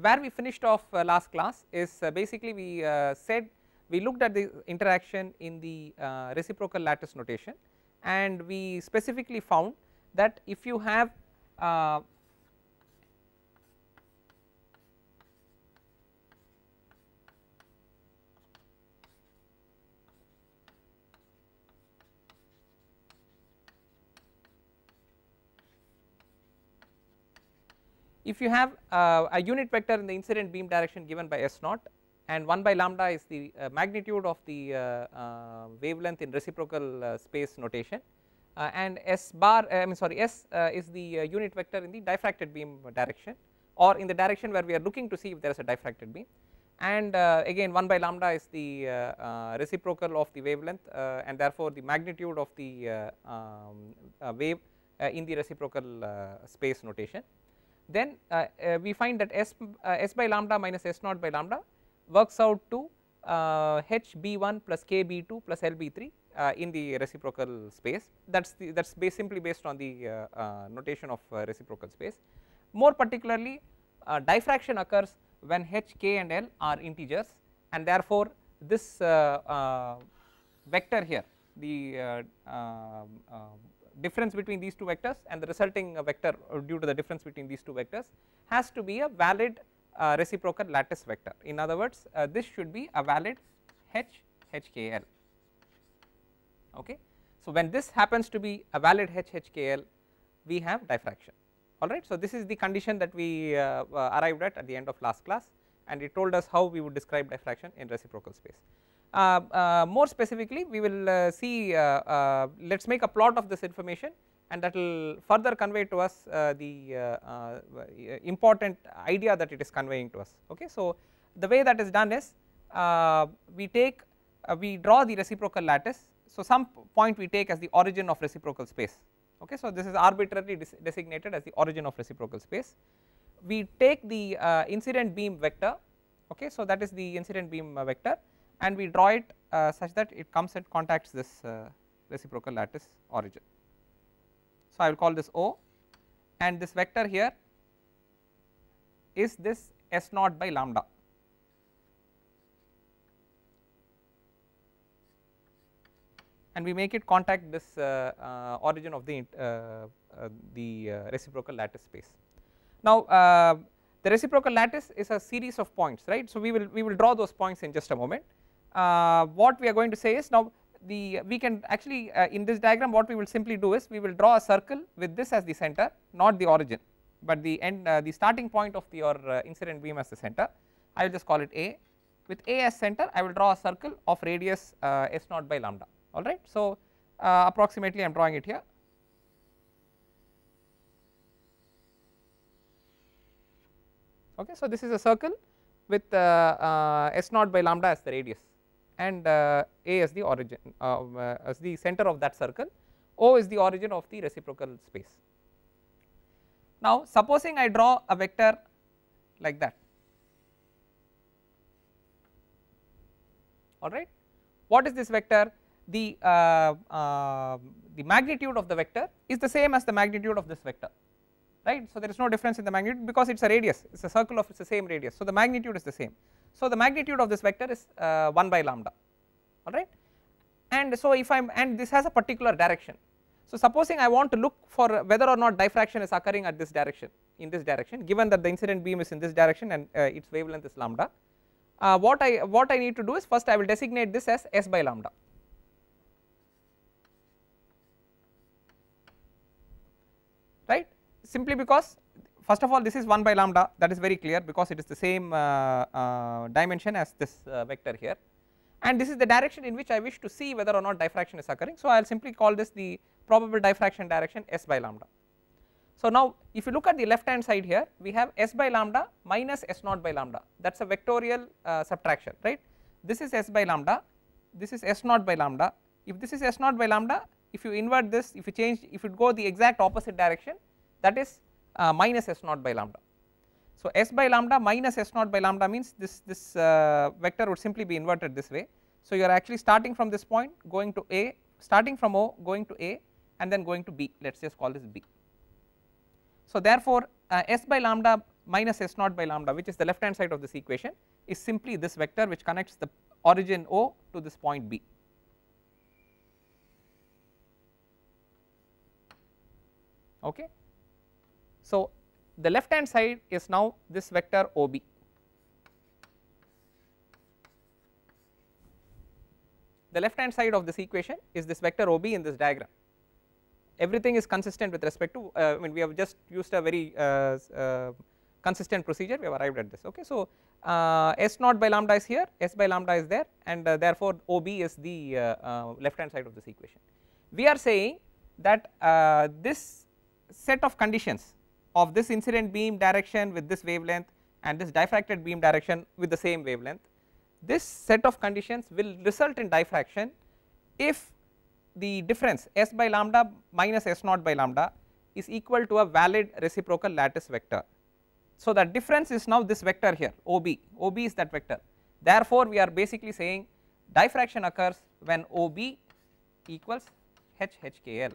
where we finished off last class is basically we said we looked at the interaction in the reciprocal lattice notation, and we specifically found that if you have a unit vector in the incident beam direction given by S naught, and 1 by lambda is the magnitude of the wavelength in reciprocal space notation, and S bar S is the unit vector in the diffracted beam direction, or in the direction where we are looking to see if there is a diffracted beam, and again 1 by lambda is the reciprocal of the wavelength, and therefore the magnitude of the wave in the reciprocal space notation. Then we find that S by lambda minus S naught by lambda works out to H B1 plus K B2 plus L B3 in the reciprocal space. That's simply based on the notation of reciprocal space. More particularly, diffraction occurs when H, K and L are integers, and therefore this vector here, the difference between these two vectors and the resulting vector due to the difference between these two vectors has to be a valid reciprocal lattice vector. In other words, this should be a valid HHKL. Okay. So, when this happens to be a valid HHKL, we have diffraction. Alright. So, this is the condition that we arrived at the end of last class, and it told us how we would describe diffraction in reciprocal space. More specifically, we will see, let us make a plot of this information, and that will further convey to us the important idea that it is conveying to us. Okay. So, the way that is done is we draw the reciprocal lattice. So, some point we take as the origin of reciprocal space. Okay. So, this is arbitrarily designated as the origin of reciprocal space. We take the incident beam vector. Okay. So, that is the incident beam vector, and we draw it such that it comes and contacts this reciprocal lattice origin. So, I will call this O, and this vector here is this S naught by lambda. And we make it contact this origin of the reciprocal lattice space. Now, the reciprocal lattice is a series of points, right. So, we will draw those points in just a moment. What we are going to say is, now we can actually in this diagram what we will simply do is we will draw a circle with this as the center, not the origin, but the end the starting point of your incident beam as the center. I will just call it A. With A as center, I will draw a circle of radius S naught by lambda. Alright. So, approximately I am drawing it here. Okay. So, this is a circle with S naught by lambda as the radius, and A as the origin, as the center of that circle. O is the origin of the reciprocal space. Now, supposing I draw a vector like that. Alright. What is this vector? The magnitude of the vector is the same as the magnitude of this vector, right. So, there is no difference in the magnitude because it is a radius, it is a circle of the same radius. So, the magnitude is the same. So, the magnitude of this vector is 1 by lambda, alright. And so, if I am, and this has a particular direction. So, supposing I want to look for whether or not diffraction is occurring at this direction, in this direction, given that the incident beam is in this direction and its wavelength is lambda, what I need to do is, first I will designate this as S by lambda. Right, simply because first of all this is 1 by lambda, that is very clear because it is the same dimension as this vector here, and this is the direction in which I wish to see whether or not diffraction is occurring. So, I will simply call this the probable diffraction direction S by lambda. So, now if you look at the left hand side here, we have S by lambda minus S naught by lambda, that is a vectorial subtraction, right. This is S by lambda, this is S naught by lambda. If this is S naught by lambda, if you invert this, if you go the exact opposite direction, that is minus S naught by lambda. So, S by lambda minus S naught by lambda means this vector would simply be inverted this way. So, you are actually starting from this point, going to A, starting from O, going to A, and then going to B, let us just call this B. So, therefore, S by lambda minus S naught by lambda, which is the left hand side of this equation, is simply this vector which connects the origin O to this point B. Okay. So, the left hand side is now this vector OB. The left hand side of this equation is this vector OB in this diagram. Everything is consistent with respect to, I mean, we have just used a very consistent procedure, we have arrived at this. Okay. So, S naught by lambda is here, S by lambda is there, and therefore, OB is the left hand side of this equation. We are saying that this set of conditions of this incident beam direction with this wavelength and this diffracted beam direction with the same wavelength, this set of conditions will result in diffraction if the difference S by lambda minus S naught by lambda is equal to a valid reciprocal lattice vector. So, the difference is now this vector here OB, OB is that vector. Therefore, we are basically saying diffraction occurs when OB equals HHKL.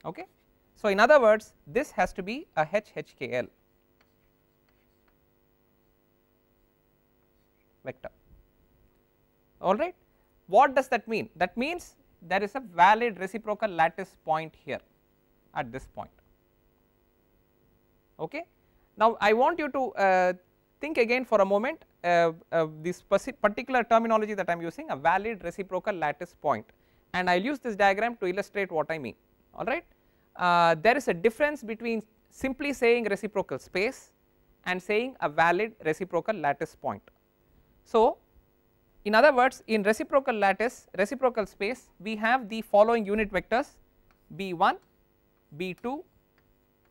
Okay. So, in other words, this has to be a HHKL vector. Alright. What does that mean? That means there is a valid reciprocal lattice point here at this point. Okay. Now, I want you to think again for a moment this particular terminology that I am using, a valid reciprocal lattice point, and I will use this diagram to illustrate what I mean. Alright. There is a difference between simply saying reciprocal space and saying a valid reciprocal lattice point. So, in other words, in reciprocal lattice, reciprocal space, we have the following unit vectors B1, B2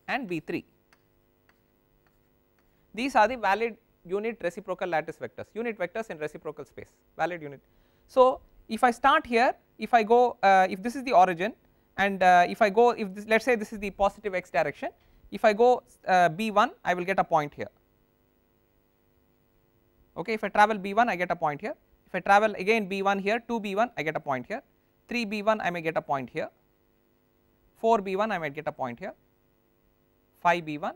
and B3. These are the valid unit reciprocal lattice vectors, unit vectors in reciprocal space, valid unit. So, if I start here, if I go, if this is the origin, and if I go, if this, let us say this is the positive x direction, if I go B1, I will get a point here. Okay, if I travel B1, I get a point here. If I travel again B1 here, 2B1, I get a point here. 3B1, I may get a point here. 4B1, I might get a point here. 5B1,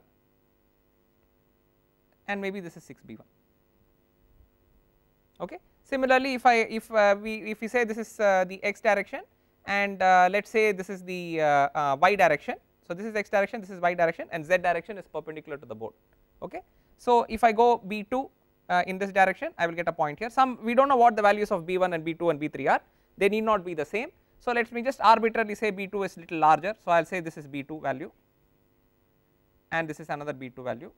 and maybe this is 6B1. Okay. Similarly, if we say this is the x direction, and let us say this is the y direction. So, this is x direction, this is y direction, and z direction is perpendicular to the board. Okay. So, if I go B2 in this direction, I will get a point here. We do not know what the values of B1 and B2 and B3 are, they need not be the same. So, let me just arbitrarily say B2 is little larger. So, I will say this is B2 value and this is another B2 value.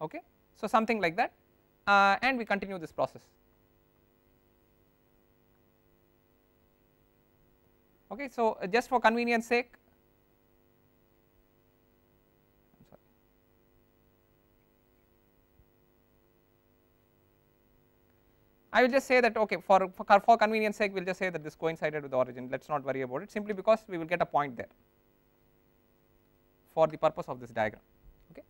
Okay. So, something like that, and we continue this process. Okay. So, just for convenience sake, I will just say that, okay, for convenience sake, we will just say that this coincided with the origin, let us not worry about it, simply because we will get a point there for the purpose of this diagram. Okay.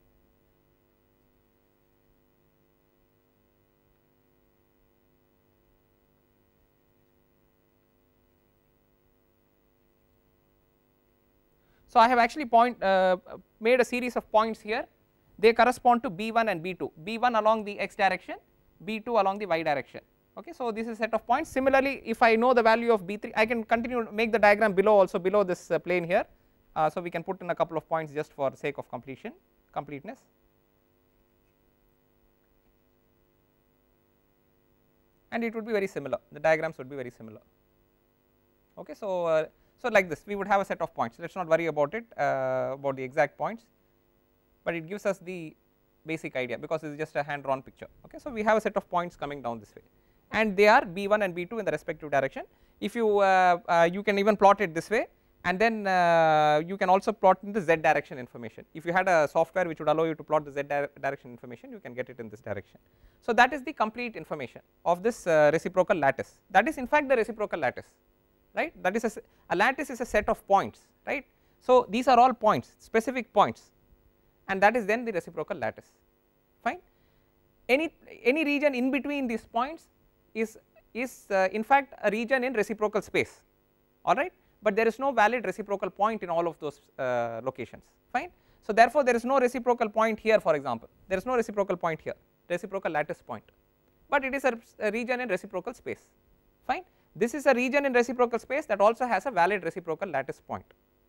So, I have actually made a series of points here, they correspond to B1 and B2, B1 along the x direction, B2 along the y direction. Okay. So, this is a set of points. Similarly, if I know the value of B3, I can continue to make the diagram below also below this plane here. So, we can put in a couple of points just for sake of completeness. And it would be very similar, the diagrams would be very similar. Okay. So, so like this we would have a set of points, let us not worry about it, about the exact points, but it gives us the basic idea because it is just a hand drawn picture. Okay. So, we have a set of points coming down this way and they are B1 and B2 in the respective direction. If you you can even plot it this way, and then you can also plot in the z direction information. If you had a software which would allow you to plot the z direction information, you can get it in this direction. So, that is the complete information of this reciprocal lattice, that is in fact the reciprocal lattice, right. That is a lattice is a set of points, right. So, these are all points, specific points, and that is then the reciprocal lattice, fine. Any region in between these points is in fact a region in reciprocal space, alright. but there is no valid reciprocal point in all of those locations, fine. So therefore there is no reciprocal point here, for example, there is no reciprocal point here, reciprocal lattice point, but it is a region in reciprocal space, fine. This is a region in reciprocal space that also has a valid reciprocal lattice point,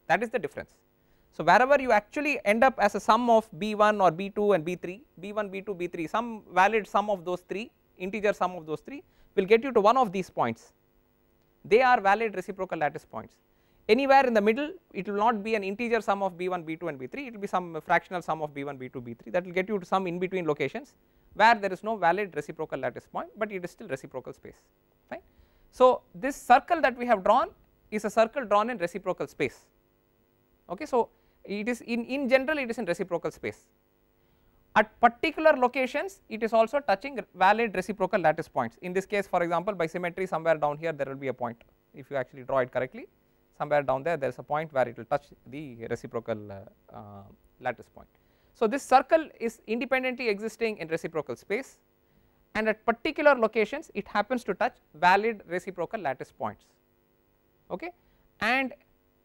that is the difference. So wherever you actually end up as a sum of B1 or B2 and B3, B1, B2, B3, some valid sum of those 3, integer sum of those 3 will get you to one of these points, they are valid reciprocal lattice points. Anywhere in the middle it will not be an integer sum of B1, B2 and B3, it will be some fractional sum of B1, B2, B3, that will get you to some in between locations where there is no valid reciprocal lattice point, but it is still reciprocal space, fine. So this circle that we have drawn is a circle drawn in reciprocal space, okay. So it is in general it is in reciprocal space. At particular locations it is also touching valid reciprocal lattice points. In this case, for example, by symmetry somewhere down here there will be a point, if you actually draw it correctly, somewhere down there is a point where it will touch the reciprocal lattice point. So this circle is independently existing in reciprocal space, and at particular locations it happens to touch valid reciprocal lattice points, okay. And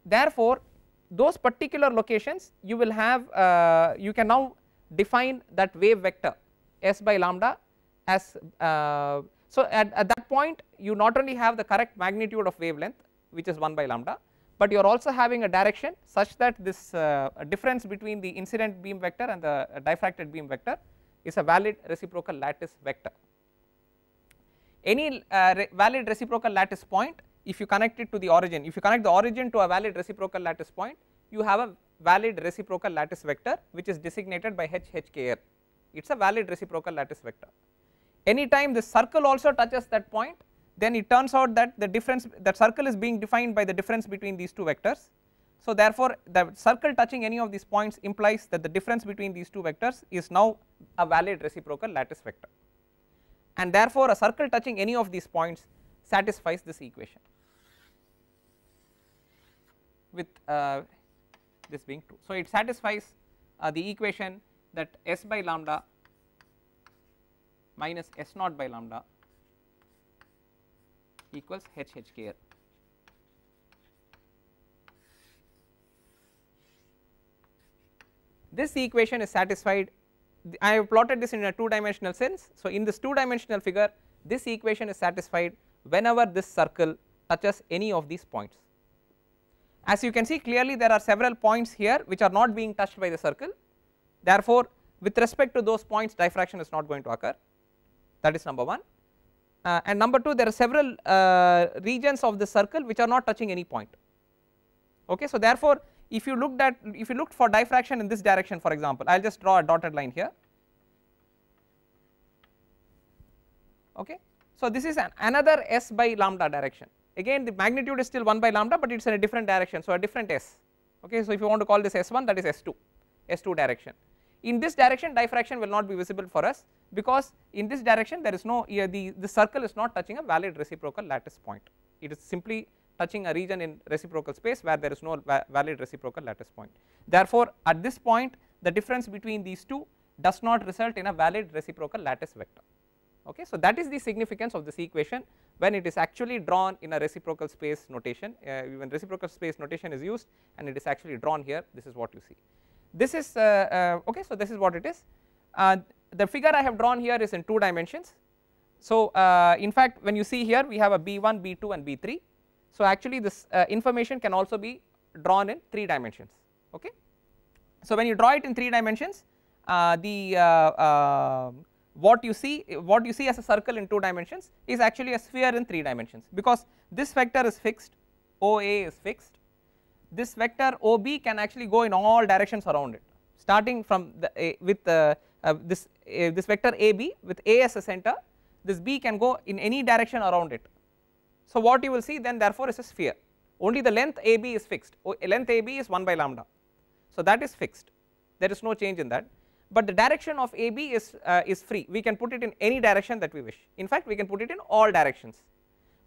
therefore those particular locations you will have you can now define that wave vector S by lambda as so at that point you not only have the correct magnitude of wavelength, which is 1 by lambda, but you are also having a direction such that this difference between the incident beam vector and the diffracted beam vector is a valid reciprocal lattice vector. Any valid reciprocal lattice point, if you connect it to the origin, if you connect the origin to a valid reciprocal lattice point, you have a valid reciprocal lattice vector which is designated by HHKL, it is a valid reciprocal lattice vector. Anytime this circle also touches that point, then it turns out that the difference, that circle is being defined by the difference between these two vectors. So therefore the circle touching any of these points implies that the difference between these two vectors is now a valid reciprocal lattice vector, and therefore a circle touching any of these points satisfies this equation with this being true. So it satisfies the equation that S by lambda minus S naught by lambda equals HHKL. This equation is satisfied, I have plotted this in a 2-dimensional sense. So in this 2-dimensional figure this equation is satisfied whenever this circle touches any of these points. As you can see clearly there are several points here which are not being touched by the circle, therefore with respect to those points diffraction is not going to occur, that is number 1. And number 2, there are several regions of the circle which are not touching any point, okay. So therefore if you looked for diffraction in this direction, for example, I will just draw a dotted line here, okay. So this is another S by lambda direction, again the magnitude is still 1 by lambda, but it is in a different direction, so a different S, okay. So if you want to call this S1, that is S2 direction. In this direction diffraction will not be visible for us, because in this direction there is no the circle is not touching a valid reciprocal lattice point, it is simply touching a region in reciprocal space where there is no valid reciprocal lattice point. Therefore at this point the difference between these two does not result in a valid reciprocal lattice vector, okay. So that is the significance of this equation when it is actually drawn in a reciprocal space notation, when reciprocal space notation is used and it is actually drawn here, this is what you see. This is okay. So this is what it is. The figure I have drawn here is in 2 dimensions. So in fact when you see here we have a B1, B2 and B3. So actually this information can also be drawn in 3 dimensions, okay. So when you draw it in 3 dimensions, what you see as a circle in 2 dimensions is actually a sphere in 3 dimensions, because this vector is fixed, OA is fixed, this vector OB can actually go in all directions around it, starting from this vector AB with A as a center, this B can go in any direction around it. So what you will see then therefore is a sphere, only the length AB is fixed, length AB is 1 by lambda, so that is fixed, there is no change in that, but the direction of AB is free, we can put it in any direction that we wish, in fact we can put it in all directions.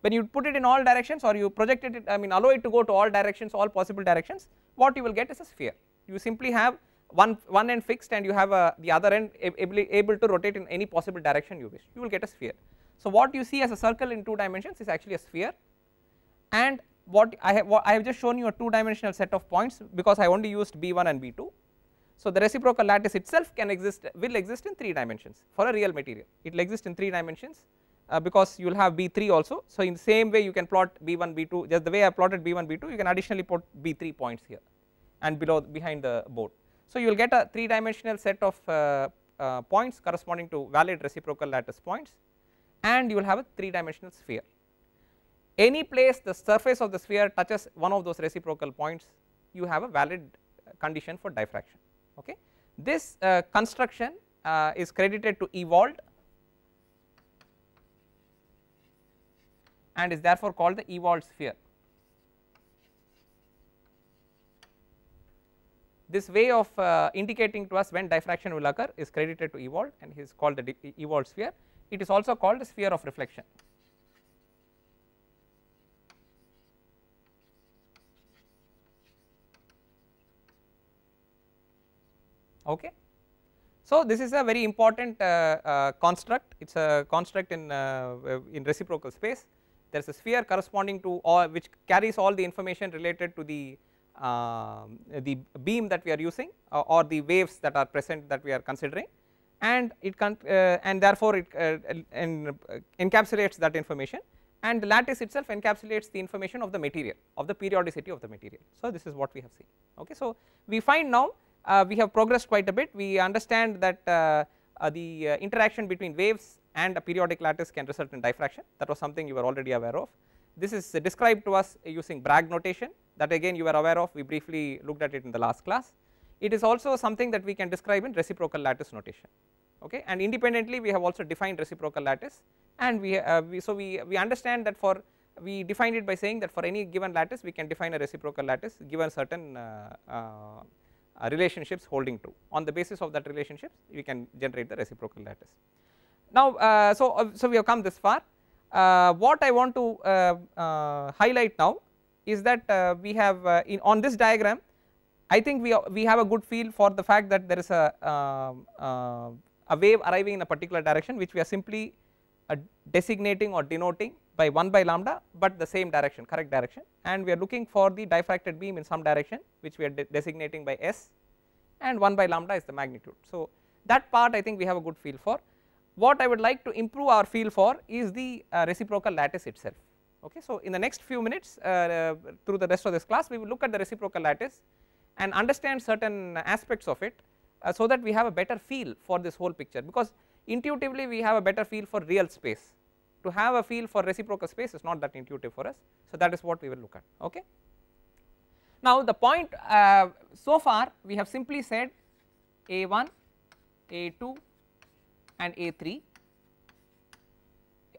When you put it in all directions or you project it, allow it to go to all directions, all possible directions, what you will get is a sphere. You simply have one end fixed and you have the other end able to rotate in any possible direction you wish, you will get a sphere. So what you see as a circle in 2 dimensions is actually a sphere, and what I have just shown you a 2-dimensional set of points because I only used B1 and B2. So the reciprocal lattice itself will exist in 3 dimensions for a real material. It will exist in 3 dimensions because you will have B3 also. So in the same way you can plot B1, B2, just the way I plotted B1, B2, you can additionally put B3 points here and behind the board. So you will get a 3-dimensional set of points corresponding to valid reciprocal lattice points, and you will have a 3-dimensional sphere. Any place the surface of the sphere touches one of those reciprocal points, you have a valid condition for diffraction. Okay. This construction is credited to Ewald and is therefore called the Ewald sphere. This way of indicating to us when diffraction will occur is credited to Ewald, and he is called the Ewald sphere. It is also called the sphere of reflection. Okay. So this is a very important construct. It is a construct in reciprocal space. There is a sphere corresponding to which carries all the information related to the beam that we are using or the waves that are present that we are considering, and therefore it encapsulates that information, and the lattice itself encapsulates the information of the material, of the periodicity of the material. So this is what we have seen. Okay. So we find now we have progressed quite a bit. We understand that the interaction between waves and a periodic lattice can result in diffraction. That was something you were already aware of. This is described to us using Bragg notation, that again you were aware of, we briefly looked at it in the last class. It is also something that we can describe in reciprocal lattice notation. Okay. And independently we have also defined reciprocal lattice, and we understand that we defined it by saying that for any given lattice we can define a reciprocal lattice given certain relationships holding true. On the basis of that relationships we can generate the reciprocal lattice. Now so we have come this far. What I want to highlight now is that we have on this diagram, I think we have a good feel for the fact that there is a wave arriving in a particular direction, which we are simply designating or denoting by 1 by lambda, but the same direction, correct direction, and we are looking for the diffracted beam in some direction which we are designating by S, and 1 by lambda is the magnitude. So that part I think we have a good feel for. What I would like to improve our feel for is the reciprocal lattice itself. Okay. So in the next few minutes through the rest of this class we will look at the reciprocal lattice and understand certain aspects of it so that we have a better feel for this whole picture, because intuitively we have a better feel for real space. To have a feel for reciprocal space is not that intuitive for us, so that is what we will look at. Okay. Now the point so far we have simply said A1, A2 and A3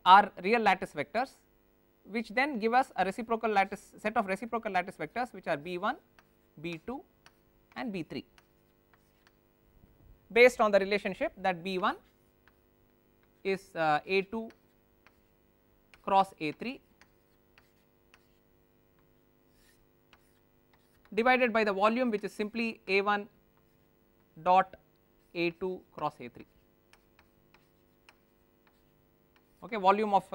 are real lattice vectors, which then give us a reciprocal lattice set of reciprocal lattice vectors which are B1, B2 and B3 based on the relationship that B1 is A2 cross A3 divided by the volume which is simply A1 dot A2 cross A3. Okay, volume of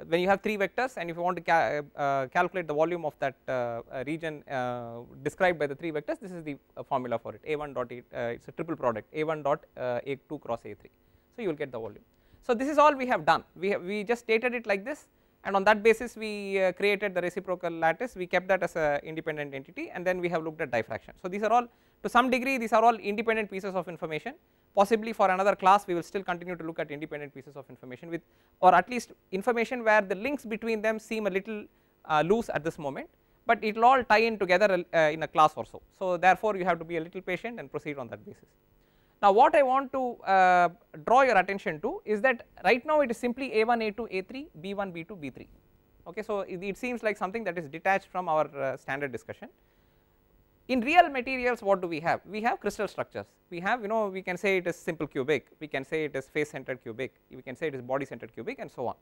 when you have 3 vectors, and if you want to calculate the volume of that region described by the 3 vectors, this is the formula for it. A1 dot it is a triple product, A1 dot A2 cross A3. So you will get the volume. So this is all we have done. We just stated it like this, and on that basis we created the reciprocal lattice. We kept that as a independent entity, and then we have looked at diffraction. So these are all, to some degree, these are all independent pieces of information. Possibly for another class we will still continue to look at independent pieces of information with, or at least information where the links between them seem a little loose at this moment, but it will all tie in together in a class or so. So therefore you have to be a little patient and proceed on that basis. Now what I want to draw your attention to is that right now it is simply A1, A2, A3, B1, B2, B3. Okay, so it seems like something that is detached from our standard discussion. In real materials, what do we have? We have crystal structures. We have, we can say it is simple cubic, we can say it is face centered cubic, we can say it is body centered cubic, and so on.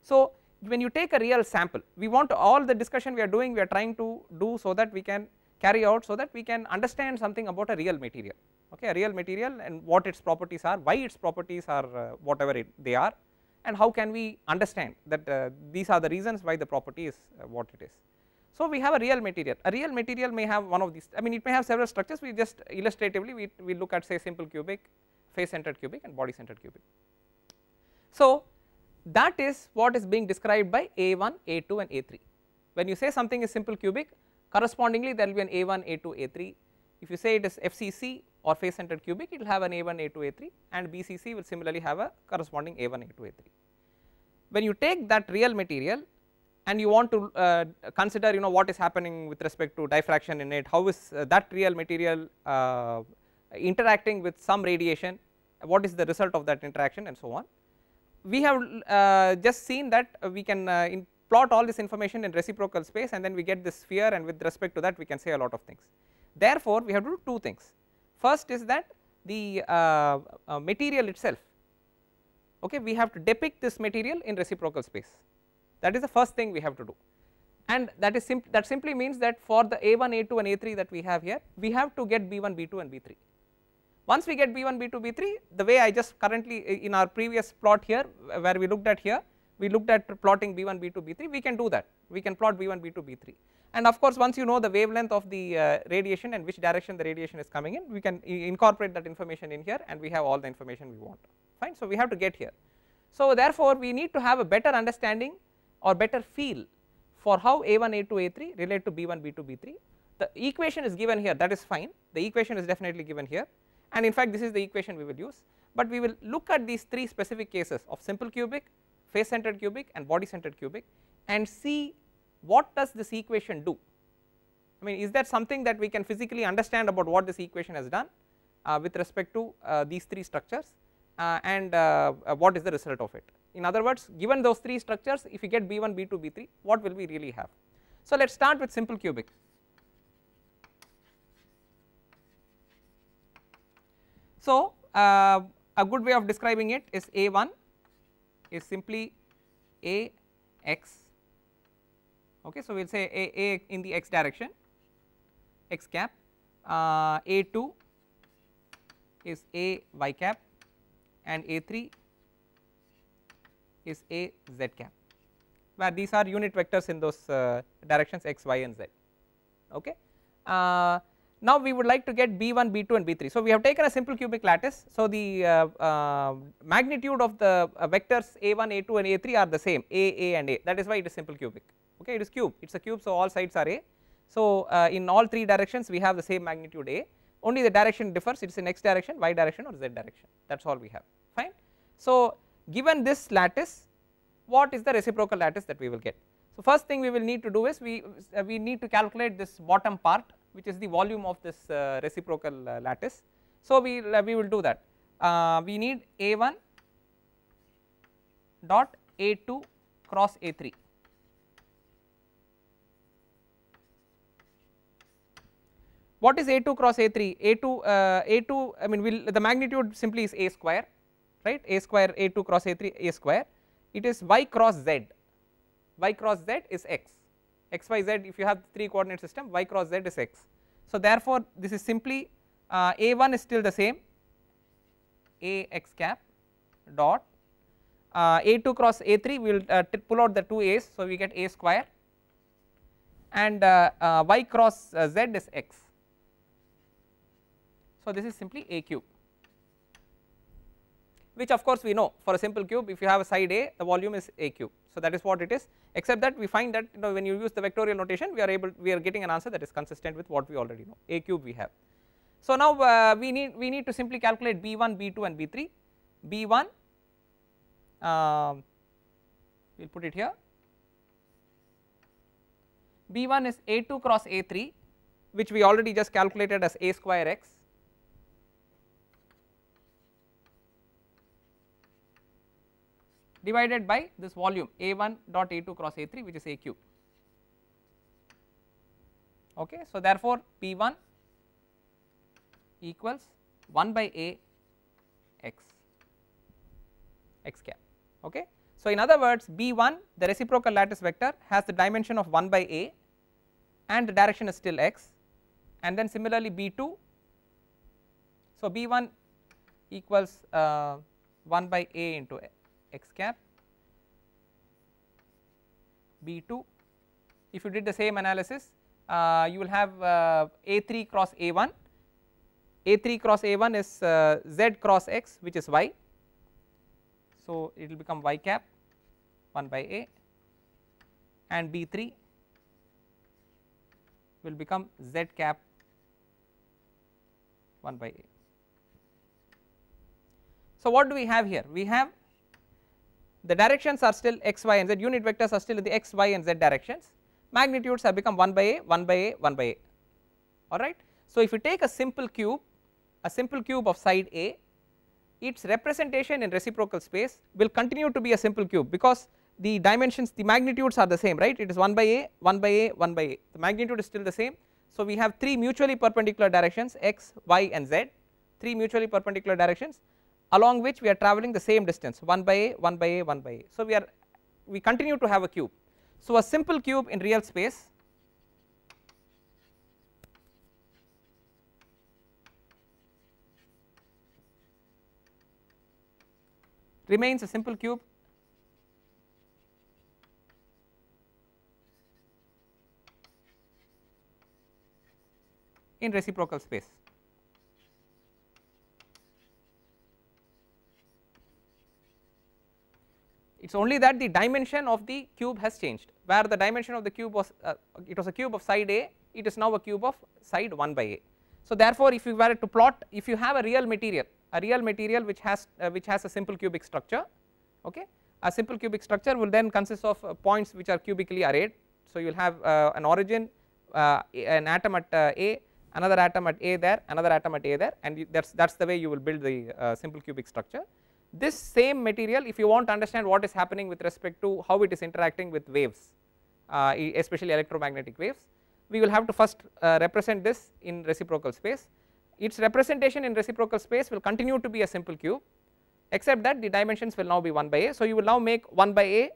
So when you take a real sample, we want to, all the discussion we are doing, we are trying to do so that we can carry out, so that we can understand something about a real material. Okay, a real material and what its properties are, why its properties are whatever they are, and how can we understand that these are the reasons why the property is what it is. So, we have a real material may have one of these, I mean it may have several structures, we just illustratively we look at say simple cubic, face centered cubic and body centered cubic. So, that is what is being described by A1, A2 and A3. When you say something is simple cubic, correspondingly there will be an A1, A2, A3. If you say it is FCC or face centered cubic, it will have an A1, A2, A3, and BCC will similarly have a corresponding A1, A2, A3. When you take that real material and you want to consider what is happening with respect to diffraction in it, how is that real material interacting with some radiation, what is the result of that interaction and so on. We have just seen that we can plot all this information in reciprocal space, and then we get this sphere, and with respect to that we can say a lot of things. Therefore, we have to do two things. First is that the material itself, okay, we have to depict this material in reciprocal space. That is the first thing we have to do, and that is that simply means that for the A1, A2 and A3 that we have here, we have to get B1, B2 and B3. Once we get B1, B2, B3, the way I just currently in our previous plot here where we looked at here, we looked at plotting B1, B2, B3, we can do that, we can plot B1, B2, B3, and of course once you know the wavelength of the radiation and which direction the radiation is coming in, we can incorporate that information in here and we have all the information we want, fine. So, we have to get here. So, therefore, we need to have a better understanding or better feel for how A1, A2, A3 relate to B1, B2, B3. The equation is given here, that is fine, the equation is definitely given here, and in fact this is the equation we will use, but we will look at these three specific cases of simple cubic, face centered cubic and body centered cubic and see what does this equation do. I mean, is that something that we can physically understand about what this equation has done with respect to these three structures and what is the result of it. In other words, given those three structures, if you get B1, B2, B3, what will we really have? So, let us start with simple cubic. So, a good way of describing it is A1 is simply AX, okay. So, we will say A in the X direction, X cap, A2 is A Y cap and A3 is A Z cap, where these are unit vectors in those directions X, Y and Z, okay. Now, we would like to get B1, B2 and B3. So, we have taken a simple cubic lattice. So, the magnitude of the vectors A1, A2 and A3 are the same, A and A, that is why it is simple cubic, okay. It is cube, it is a cube, so all sides are A. So, in all three directions we have the same magnitude A, only the direction differs, it is in X direction, Y direction or Z direction, that is all we have, fine. So, given this lattice, what is the reciprocal lattice that we will get? So, first thing we will need to do is we need to calculate this bottom part, which is the volume of this reciprocal lattice. So, we will do that. We need A1 dot A2 cross A3. What is A2 cross A3? A2 I mean the magnitude simply is A square, right, A square, A2 cross A3, A square. It is Y cross Z, Y cross Z is X, X, Y, Z, if you have 3 coordinate system, Y cross Z is X. So, therefore, this is simply A1 is still the same, A X cap dot A2 cross A3, we will pull out the 2 A's, so we get A square, and Y cross Z is X. So, this is simply A cube, which of course we know for a simple cube, if you have a side A, the volume is A cube. So, that is what it is, except that we find that when you use the vectorial notation, we are getting an answer that is consistent with what we already know, A cube we have. So, now we need to simply calculate B1, B2 and B3. B1 we will put it here, B1 is A2 cross A3, which we already just calculated as A square X, divided by this volume A1 dot A2 cross A3, which is A cube, okay. So, therefore, P1 equals 1 by A X, X cap, okay. So, in other words, B1, the reciprocal lattice vector, has the dimension of 1 by A and the direction is still X, and then similarly B2, so B1 equals 1 by A into X cap B2. If you did the same analysis, you will have A3 cross A1. A3 cross A1 is Z cross X, which is Y. So it will become Y cap 1 by A, and B3 will become Z cap 1 by A. So what do we have here? We have the directions are still x, y and z, unit vectors are still in the x, y and z directions, magnitudes have become 1 by A, 1 by A, 1 by A, alright. So if you take a simple cube of side A, its representation in reciprocal space will continue to be a simple cube, because the dimensions, the magnitudes are the same, right, it is 1 by A, 1 by A, 1 by A, the magnitude is still the same. So we have 3 mutually perpendicular directions x, y and z, 3 mutually perpendicular directions along which we are travelling the same distance 1 by A, 1 by A, 1 by A. So we continue to have a cube. So a simple cube in real space remains a simple cube in reciprocal space. It is only that the dimension of the cube has changed, where the dimension of the cube was it was a cube of side A, it is now a cube of side 1 by A. So therefore if you were to plot, if you have a real material which has a simple cubic structure, okay, a simple cubic structure will then consist of points which are cubically arrayed. So you will have an origin, an atom at A, another atom at A there, another atom at A there, and that is the way you will build the simple cubic structure. This same material, if you want to understand what is happening with respect to how it is interacting with waves, especially electromagnetic waves, we will have to first represent this in reciprocal space. Its representation in reciprocal space will continue to be a simple cube, except that the dimensions will now be 1 by A. So you will now make 1 by A,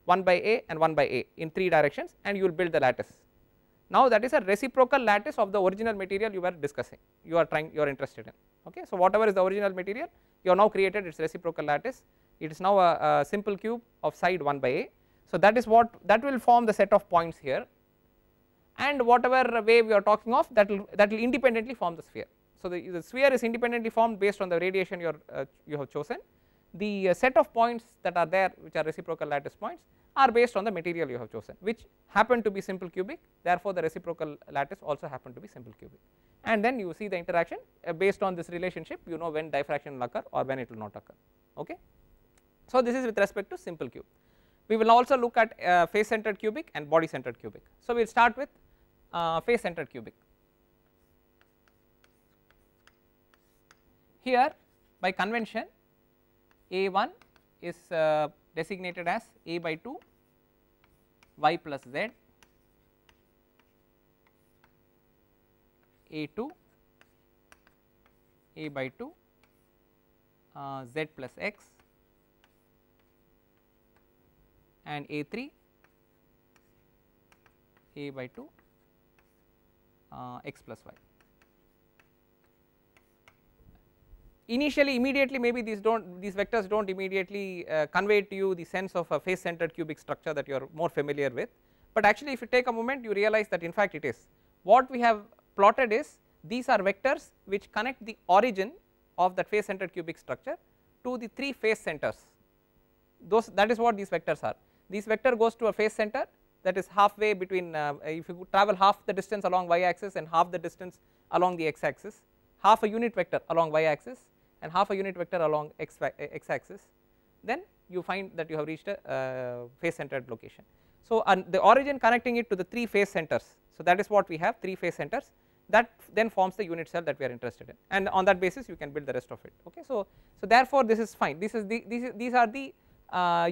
1 by A and 1 by A in 3 directions, and you will build the lattice. Now that is a reciprocal lattice of the original material you were discussing, you are interested in, okay. So whatever is the original material, you have now created its reciprocal lattice, it is now a simple cube of side 1 by A. So that is what, that will form the set of points here, and whatever wave we are talking of, that will independently form the sphere. So the sphere is independently formed based on the radiation you have chosen. The set of points that are there, which are reciprocal lattice points, are based on the material you have chosen, which happen to be simple cubic, therefore the reciprocal lattice also happen to be simple cubic, and then you see the interaction based on this relationship, you know when diffraction will occur or when it will not occur, okay. So this is with respect to simple cube. We will also look at face centered cubic and body centered cubic. So we will start with face centered cubic. Here by convention A1 is designated as A by 2 y plus z, A2 A by 2 z plus x, and A3 A by 2 x plus y. Initially, immediately, maybe these vectors do not immediately convey to you the sense of a face centered cubic structure that you are more familiar with, but actually if you take a moment you realize that in fact it is. What we have plotted is, these are vectors which connect the origin of that face centered cubic structure to the 3 face centers. That is what these vectors are. This vector goes to a face center, that is halfway between, if you travel half the distance along y axis and half the distance along the x axis, half a unit vector along y axis and half a unit vector along x axis, then you find that you have reached a face centered location. So the origin connecting it to the 3 face centers, so that is what we have, 3 face centers, that then forms the unit cell that we are interested in, and on that basis you can build the rest of it, okay. So therefore this is fine, these are the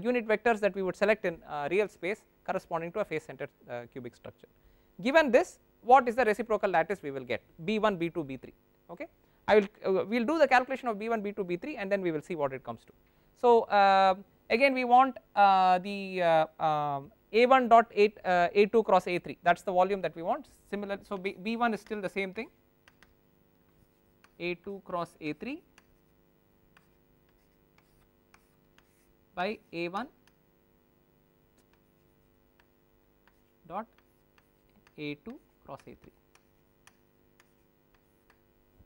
unit vectors that we would select in real space corresponding to a face centered cubic structure. Given this, what is the reciprocal lattice we will get? B1, B2, B3, okay. I will we will do the calculation of B1, B2, B3 and then we will see what it comes to. So again we want the A1 dot A2 cross A3, that is the volume that we want. Similar, so B1 is still the same thing, A2 cross A3 by A1 dot A2 cross A3.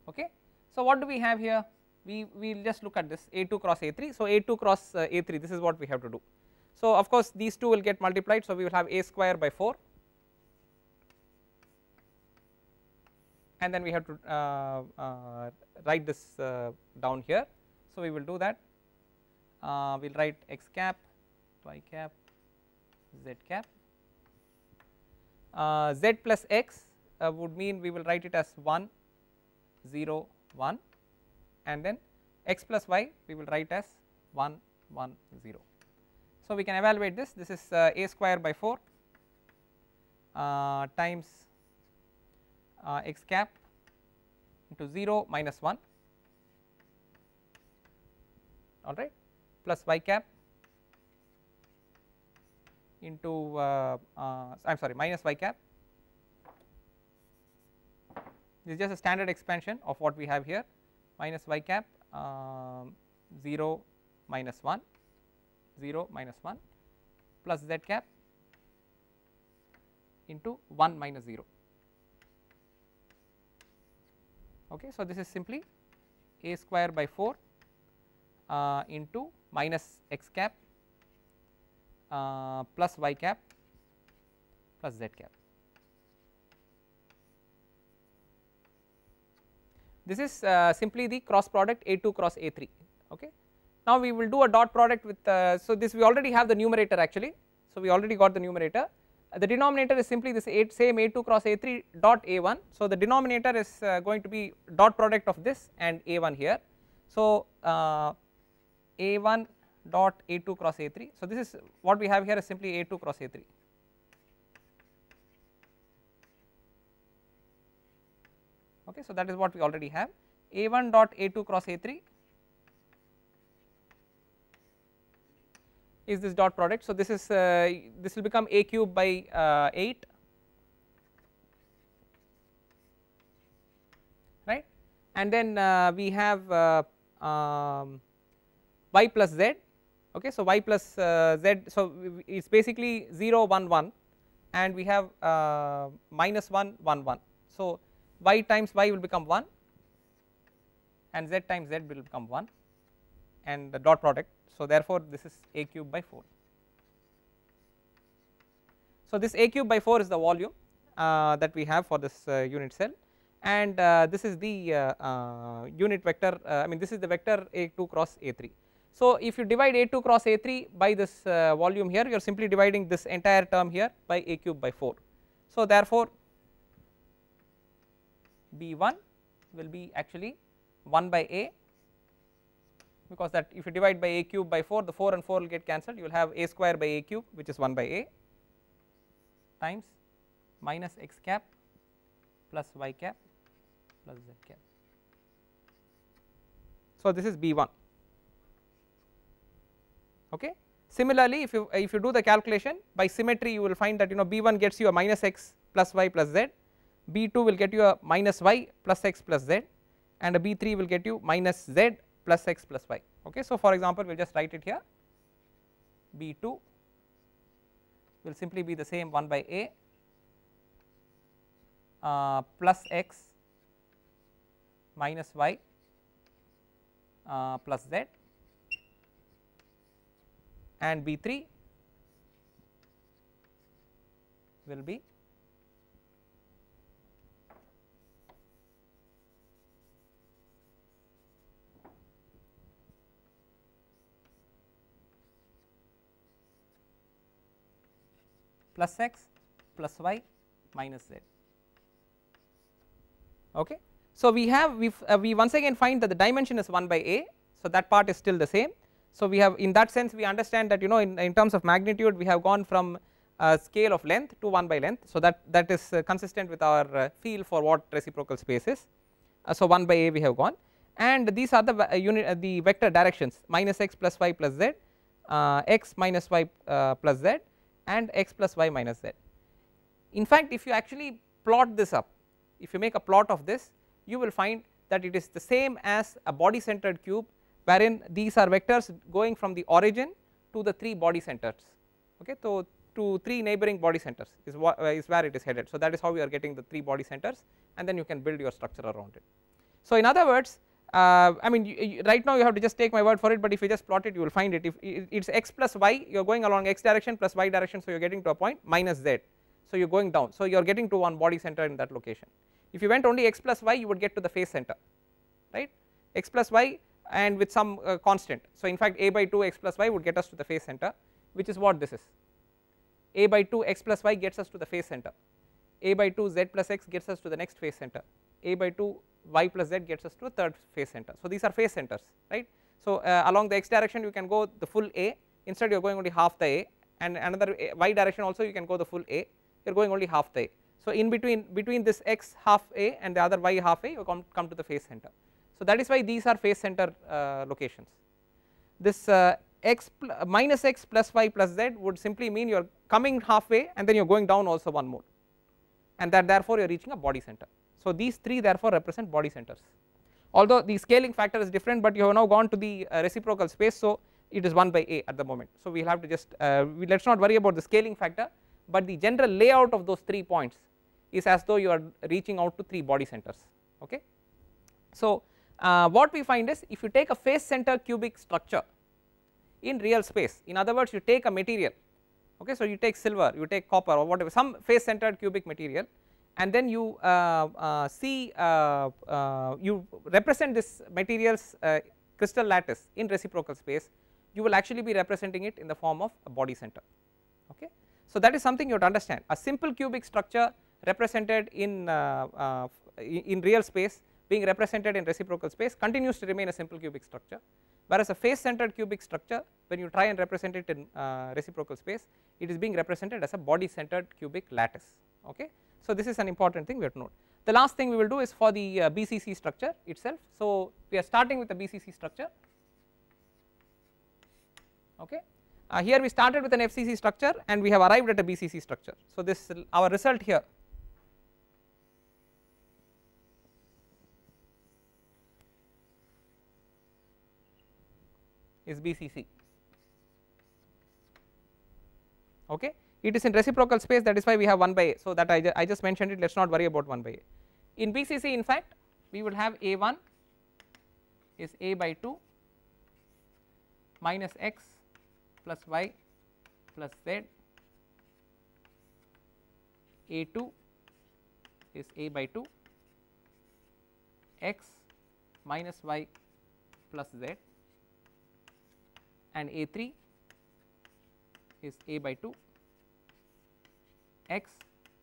Okay. So, what do we have here? We will just look at this A2 cross A3. So, A2 cross A3, this is what we have to do. So, of course, these two will get multiplied. So, we will have A square by 4, and then we have to write this down here. So, we will do that. We will write x cap, y cap, z cap. Z plus x would mean we will write it as 1, 0, 1, and then x plus y we will write as 1, 1, 0. So, we can evaluate this. This is a square by 4 times x cap into 0 minus 1, all right, plus y cap into I am sorry, minus y cap. This is just a standard expansion of what we have here, minus y cap 0 minus 1, 0 minus 1 plus z cap into 1 minus 0. Okay, so, this is simply a square by 4 into minus x cap plus y cap plus z cap. This is simply the cross product A2 cross A3. Okay. Now, we will do a dot product with so this we already have the numerator actually. So, we already got the numerator. The denominator is simply this same A2 cross A3 dot A1. So, the denominator is going to be dot product of this and A1 here. So, A1 dot A2 cross A3. So, this is what we have here is simply A2 cross A3. Okay, so, that is what we already have. A1 dot A2 cross A3 is this dot product. So, this is this will become A cube by 8, right, and then we have y plus z. Okay, so, y plus z. So, it is basically 0 1 1 and we have minus 1 1 1. So, y times y will become 1 and z times z will become 1 and the dot product. So, therefore, this is A cube by 4. So, this A cube by 4 is the volume that we have for this unit cell, and this is the unit vector, I mean this is the vector A2 cross A3. So, if you divide A2 cross A3 by this volume here, you are simply dividing this entire term here by A cube by 4. So, therefore, B1 will be actually 1 by A, because that if you divide by A cube by 4, the 4 and 4 will get cancelled, you will have A square by A cube, which is 1 by A, times minus x cap plus y cap plus z cap. So, this is B1. Okay. Similarly, if you do the calculation by symmetry, you will find that B1 gets you a minus x plus y plus z, B2 will get you a minus y plus x plus z, and a B3 will get you minus z plus x plus y. Okay. So, for example, we will just write it here. B2 will simply be the same 1 by A plus x minus y plus z, and B3 will be plus x plus y minus z. Okay. So, we once again find that the dimension is 1 by A. So, that part is still the same. So, we have in that sense we understand that in terms of magnitude we have gone from a scale of length to 1 by length. So, that is consistent with our feel for what reciprocal space is. So, 1 by A we have gone, and these are the vector directions minus x plus y plus z, x minus y plus z, and x plus y minus z. In fact, if you actually plot this up, if you make a plot of this, you will find that it is the same as a body centered cube, wherein these are vectors going from the origin to the 3 body centers. Okay. So, to 3 neighboring body centers is where it is headed. So that is how we are getting the 3 body centers, and then you can build your structure around it. So in other words, I mean right now you have to just take my word for it, but if you just plot it you will find it. If it's x plus y, you are going along x direction plus y direction, so you are getting to a point minus z, so you are going down, so you are getting to one body center in that location. If you went only x plus y, you would get to the face center, right, x plus y and with some constant. So in fact a by 2 x plus y would get us to the face center, which is what this is. A by 2 x plus y gets us to the face center, a by 2 z plus x gets us to the next face center, a by 2 y plus z gets us to a third face center. So these are face centers, right. So along the x direction you can go the full a, instead you are going only half the a, and another y direction also you can go the full a, you are going only half the a. So in between this x half a and the other y half a, you come to the face center. So that is why these are face center locations. This minus x plus y plus z would simply mean you are coming halfway and then you are going down also one more, and that therefore you are reaching a body center. So these 3 therefore represent body centers, although the scaling factor is different, but you have now gone to the reciprocal space, so it is 1 by a at the moment. So we will have to just let us not worry about the scaling factor, but the general layout of those 3 points is as though you are reaching out to 3 body centers, okay. So what we find is, if you take a face center cubic structure in real space, in other words you take a material, okay, so you take silver, you take copper or whatever, some face centered cubic material, and then you you represent this material's crystal lattice in reciprocal space, you will actually be representing it in the form of a body center, okay. So that is something you have to understand. A simple cubic structure represented in real space being represented in reciprocal space continues to remain a simple cubic structure, whereas a face centered cubic structure, when you try and represent it in reciprocal space, it is being represented as a body centered cubic lattice, okay. So this is an important thing we have to note. The last thing we will do is for the BCC structure itself. So we are starting with the BCC structure, okay. Here we started with an FCC structure and we have arrived at a BCC structure. So this our result here is BCC, okay. It is in reciprocal space, that is why we have 1 by a, so that I just mentioned it, let us not worry about 1 by a. In BCC in fact we would have a1 is a by 2 minus x plus y plus z, a2 is a by 2 x minus y plus z, and a3 is a by 2 x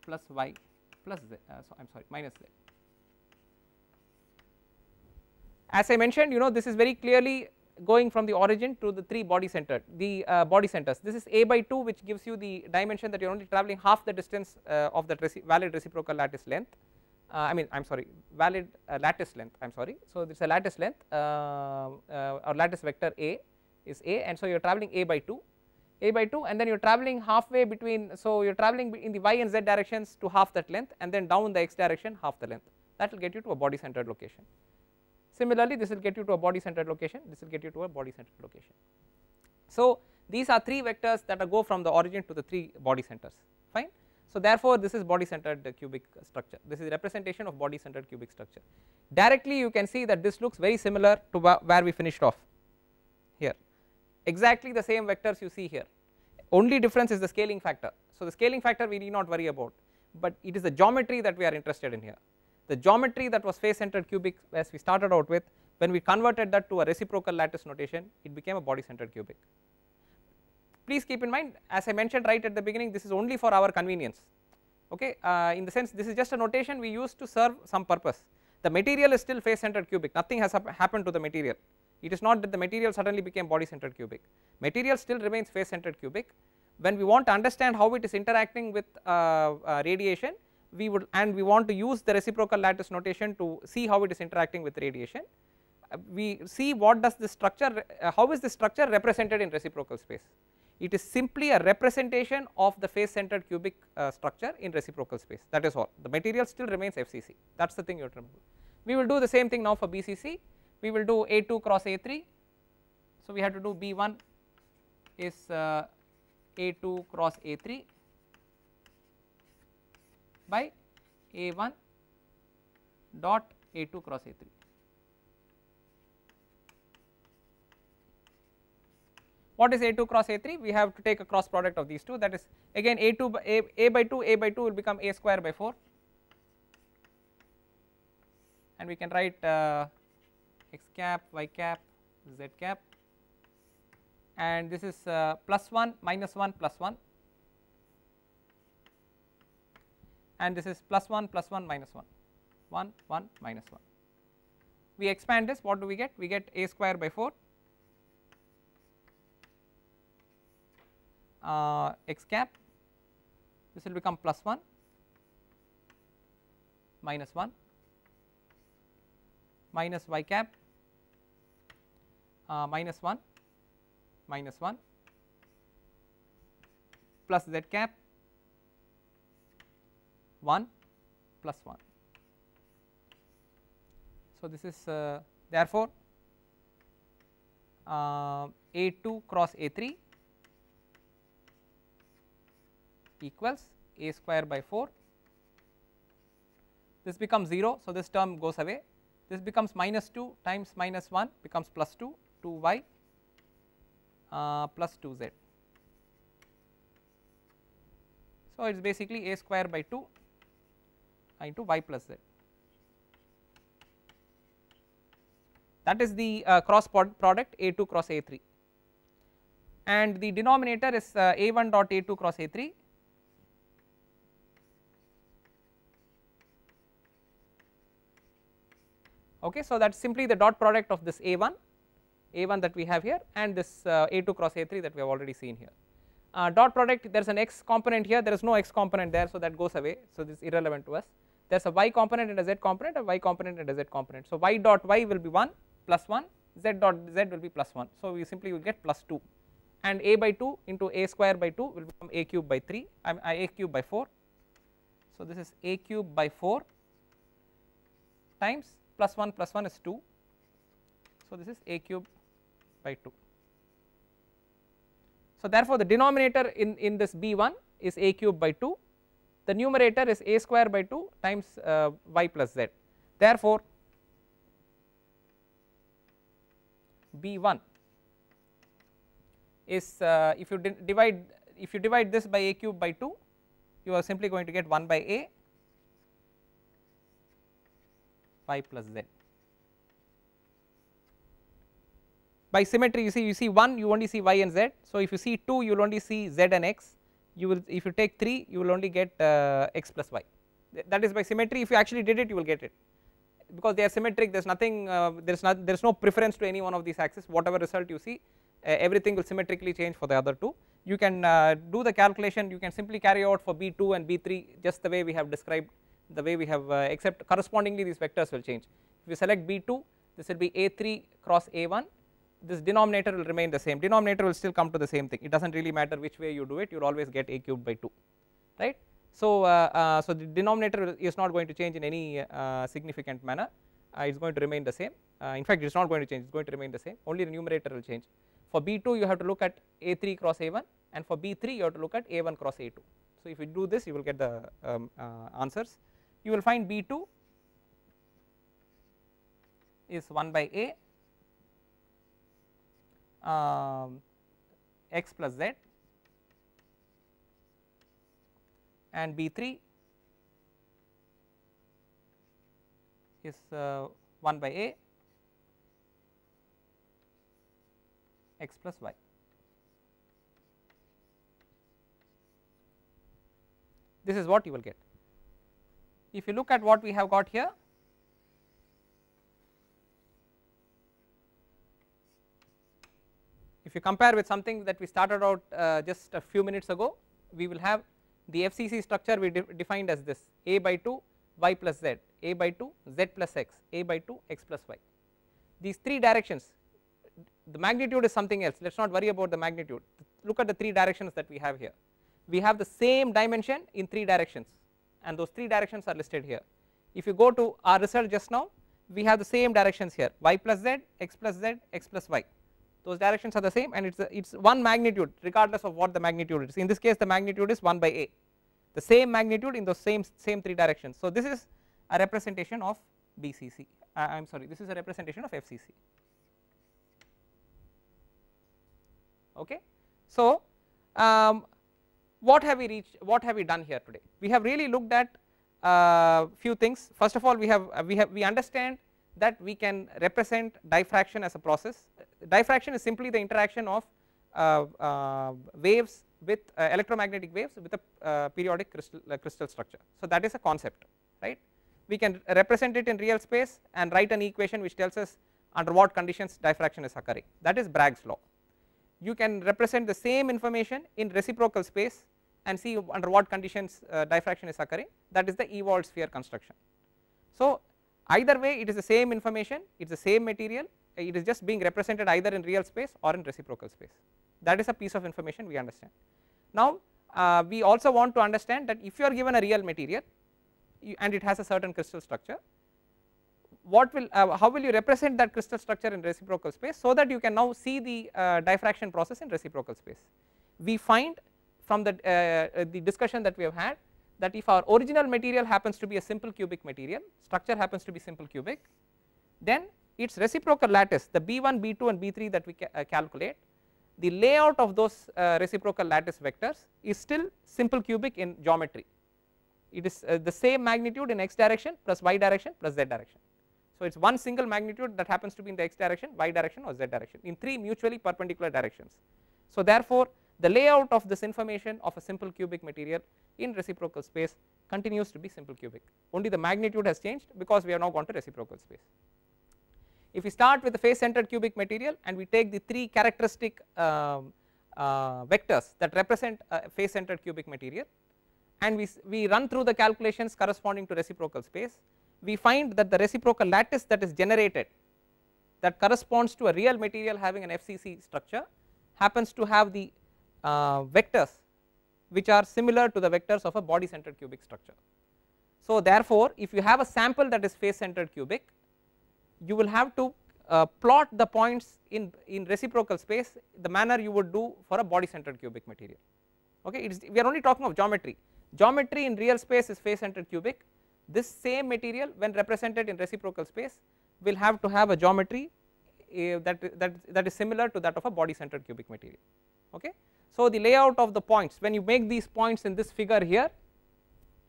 plus y plus z, minus z. As I mentioned, this is very clearly going from the origin to the 3 body centered, the body centers. This is a by 2, which gives you the dimension that you are only travelling half the distance of that valid reciprocal lattice length, valid lattice length, so this is a lattice length or lattice vector a is a, and so you are travelling a by 2, and then you are travelling halfway between, so you are travelling in the y and z directions to half that length, and then down the x direction half the length, that will get you to a body centered location. Similarly this will get you to a body centered location, this will get you to a body centered location. So these are 3 vectors that go from the origin to the 3 body centers, fine. So therefore this is body centered cubic structure, this is representation of body centered cubic structure. Directly you can see that this looks very similar to where we finished off here, exactly the same vectors you see here, only difference is the scaling factor. So the scaling factor we need not worry about, but it is the geometry that we are interested in here. The geometry that was face centered cubic as we started out with, when we converted that to a reciprocal lattice notation, it became a body centered cubic. Please keep in mind, as I mentioned right at the beginning, this is only for our convenience, okay, in the sense this is just a notation we use to serve some purpose. The material is still face centered cubic, nothing has happened to the material. It is not that the material suddenly became body centered cubic, material still remains face centered cubic. When we want to understand how it is interacting with radiation, we want to use the reciprocal lattice notation to see how it is interacting with radiation. We see what does the structure, how is the structure represented in reciprocal space. It is simply a representation of the face centered cubic structure in reciprocal space, that is all. The material still remains FCC, that is the thing you have to remember. We will do the same thing now for BCC. We will do a2 cross a3, so we have to do b1 is A2 cross A3 by A1 dot A2 cross A3. What is A2 cross A3? We have to take a cross product of these two, that is again A2 by A by 2 will become A square by 4, and we can write x cap, y cap, z cap, and this is plus 1 minus 1 plus 1, and this is plus 1 minus 1, 1 1 minus 1. We expand this, what do we get? We get A square by 4 x cap, this will become plus 1 minus 1 minus y cap minus 1 minus 1 plus z cap 1 plus 1. So, this is therefore A2 cross A3 equals A square by 4, this becomes 0. So, this term goes away, this becomes minus 2 times minus 1 becomes plus 2, 2y plus 2z. So, it is basically A square by 2 into y plus z. That is the cross product A2 cross A3, and the denominator is A1 dot A2 cross A3 okay. So, that is simply the dot product of this A1 that we have here and this A2 cross A3 that we have already seen here. Dot product, there is an x component here, there is no x component there, so that goes away, so this is irrelevant to us. There is a y component and a z component, a y component and a z component. So, y dot y will be 1 plus 1, z dot z will be plus 1. So, we simply will get plus 2, and a by 2 into a square by 2 will become a cube by 3, a cube by 4. So, this is a cube by 4 times plus 1 is 2. So, this is a cube by 2. So, therefore, the denominator in this B1 is a cube by 2, the numerator is a square by 2 times y plus z. Therefore, B1 is if you divide this by a cube by 2, you are simply going to get 1 by a y plus z. By symmetry, you see 1 you only see y and z. So, if you see 2 you will only see z and x, you will, if you take 3 you will only get x plus y. That is by symmetry. If you actually did it, you will get it, because they are symmetric, there is nothing, there is no preference to any one of these axes. Whatever result you see, everything will symmetrically change for the other two. You can do the calculation, you can simply carry out for B2 and B3 just the way we have described, the way we have except correspondingly these vectors will change. If you select B2, this will be A3 cross A1, this denominator will remain the same, denominator will still come to the same thing, it does not really matter which way you do it, you will always get a cube by 2, right. So, so the denominator is not going to change in any significant manner, it is going to remain the same, in fact it is not going to change, it is going to remain the same, only the numerator will change. For B2 you have to look at A3 cross A1, and for B3 you have to look at A1 cross A2. So, if you do this you will get the answers. You will find B2 is 1 by A x plus z, and B3 is 1 by A x plus y. This is what you will get. If you look at what we have got here, if you compare with something that we started out just a few minutes ago, we will have the FCC structure we defined as this: a by 2 y plus z, a by 2 z plus x, a by 2 x plus y. These three directions, the magnitude is something else, let us not worry about the magnitude. Look at the three directions that we have here. We have the same dimension in three directions, and those three directions are listed here. If you go to our result just now, we have the same directions here: y plus z, x plus z, x plus y. those directions are the same, and it's one magnitude regardless of what the magnitude is. In this case the magnitude is 1 by a, the same magnitude in those same 3 directions. So this is a representation of BCC, I am sorry, this is a representation of FCC. Okay. So what have we reached, what have we done here today? We have really looked at few things. First of all, we understand that we can represent diffraction as a process. Diffraction is simply the interaction of waves with electromagnetic waves with a periodic crystal structure. So that is a concept, right? We can represent it in real space and write an equation which tells us under what conditions diffraction is occurring. That is Bragg's law. You can represent the same information in reciprocal space and see under what conditions diffraction is occurring. That is the Ewald sphere construction. So either way it is the same information, it is the same material, it is just being represented either in real space or in reciprocal space. That is a piece of information we understand. Now we also want to understand that if you are given a real material and it has a certain crystal structure, what will how will you represent that crystal structure in reciprocal space, so that you can now see the diffraction process in reciprocal space. We find from the discussion that we have had that if our original material happens to be a simple cubic material, structure happens to be simple cubic, then its reciprocal lattice, the B1, B2 and B3 that we calculate, the layout of those reciprocal lattice vectors is still simple cubic in geometry. It is the same magnitude in x direction plus y direction plus z direction. So it is one single magnitude that happens to be in the x direction, y direction or z direction in 3 mutually perpendicular directions. So therefore the layout of this information of a simple cubic material in reciprocal space continues to be simple cubic, only the magnitude has changed because we have now gone to reciprocal space. If we start with the face centered cubic material and we take the 3 characteristic vectors that represent a face centered cubic material and we run through the calculations corresponding to reciprocal space, we find that the reciprocal lattice that is generated that corresponds to a real material having an FCC structure happens to have the vectors which are similar to the vectors of a body centered cubic structure. So therefore if you have a sample that is face centered cubic, you will have to plot the points in reciprocal space the manner you would do for a body centered cubic material. Okay, we are only talking of geometry. Geometry in real space is face centered cubic. This same material when represented in reciprocal space will have to have a geometry that is similar to that of a body centered cubic material. Okay. So the layout of the points, when you make these points in this figure here,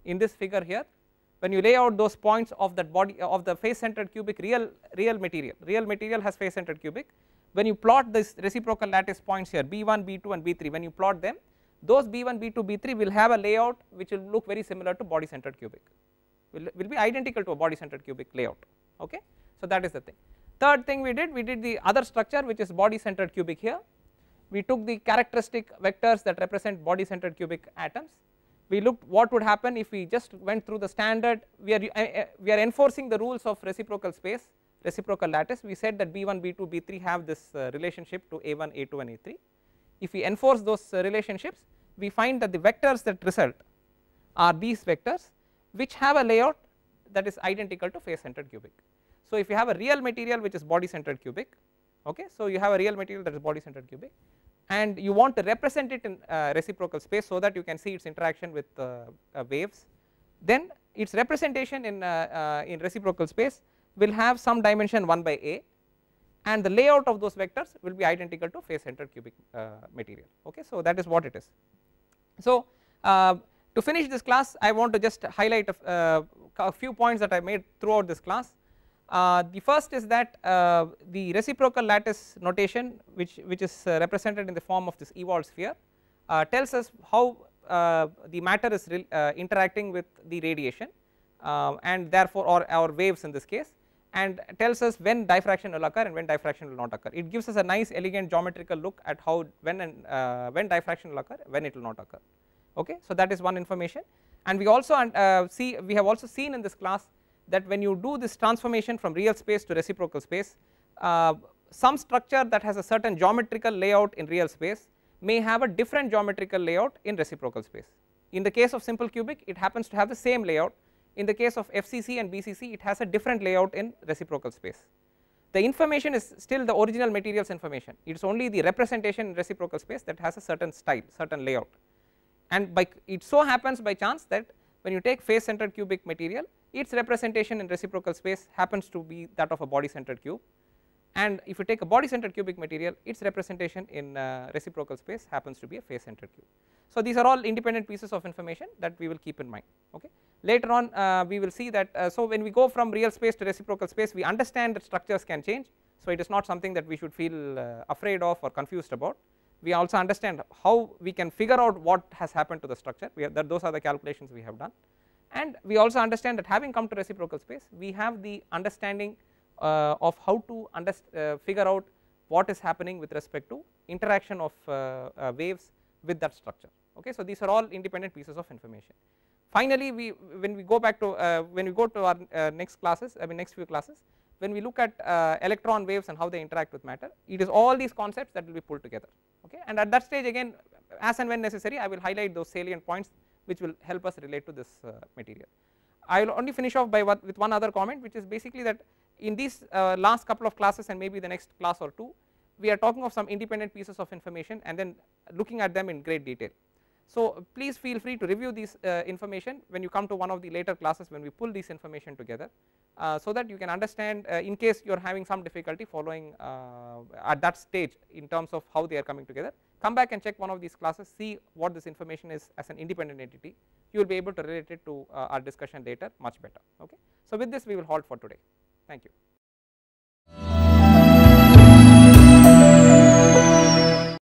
when you lay out those points of that body of the face centered cubic real material has face centered cubic, when you plot this reciprocal lattice points here B1, B2 and B3, when you plot them, those B1, B2, B3 will have a layout which will look very similar to body centered cubic, will be identical to a body centered cubic layout. Okay. So that is the thing. Third thing we did the other structure which is body centered cubic here. We took the characteristic vectors that represent body centered cubic atoms. We looked what would happen if we just went through the standard, we are enforcing the rules of reciprocal space, reciprocal lattice. We said that B1, B2, B3 have this relationship to A1, A2 and A3. If we enforce those relationships, we find that the vectors that result are these vectors which have a layout that is identical to face centered cubic. So if you have a real material which is body centered cubic, okay, so you have a real material that is body centered cubic and you want to represent it in reciprocal space so that you can see its interaction with waves, then its representation in reciprocal space will have some dimension 1 by a, and the layout of those vectors will be identical to face centered cubic material. Okay, so that is what it is. So to finish this class, I want to just highlight a few points that I made throughout this class. The first is that the reciprocal lattice notation which is represented in the form of this Ewald sphere tells us how the matter is interacting with the radiation and therefore or waves in this case, and tells us when diffraction will occur and when diffraction will not occur. It gives us a nice elegant geometrical look at how when diffraction will occur, when it will not occur. Okay, so that is one information. And we also we have also seen in this class that when you do this transformation from real space to reciprocal space, some structure that has a certain geometrical layout in real space may have a different geometrical layout in reciprocal space. In the case of simple cubic, it happens to have the same layout. In the case of FCC and BCC, it has a different layout in reciprocal space. the information is still the original materials information, it is only the representation in reciprocal space that has a certain style, certain layout, and by it so happens by chance that when you take face centered cubic material, its representation in reciprocal space happens to be that of a body centered cube, and if you take a body centered cubic material, its representation in reciprocal space happens to be a face centered cube. So these are all independent pieces of information that we will keep in mind. Okay. Later on we will see that so when we go from real space to reciprocal space, we understand that structures can change, so it is not something that we should feel afraid of or confused about. We also understand how we can figure out what has happened to the structure, those are the calculations we have done, and we also understand that having come to reciprocal space, we have the understanding of how to figure out what is happening with respect to interaction of waves with that structure. Okay, so these are all independent pieces of information. Finally, when we go back to our next classes, next few classes, when we look at electron waves and how they interact with matter, it is all these concepts that will be pulled together. Okay, and at that stage again, as and when necessary, I will highlight those salient points which will help us relate to this material. I will only finish off with one other comment, which is basically that in these last couple of classes and maybe the next class or two, we are talking of some independent pieces of information and then looking at them in great detail. So please feel free to review this information when you come to one of the later classes when we pull this information together, so that you can understand in case you are having some difficulty following at that stage in terms of how they are coming together. Come back and check one of these classes, see what this information is as an independent entity. You will be able to relate it to our discussion later much better. Okay. So with this we will halt for today. Thank you.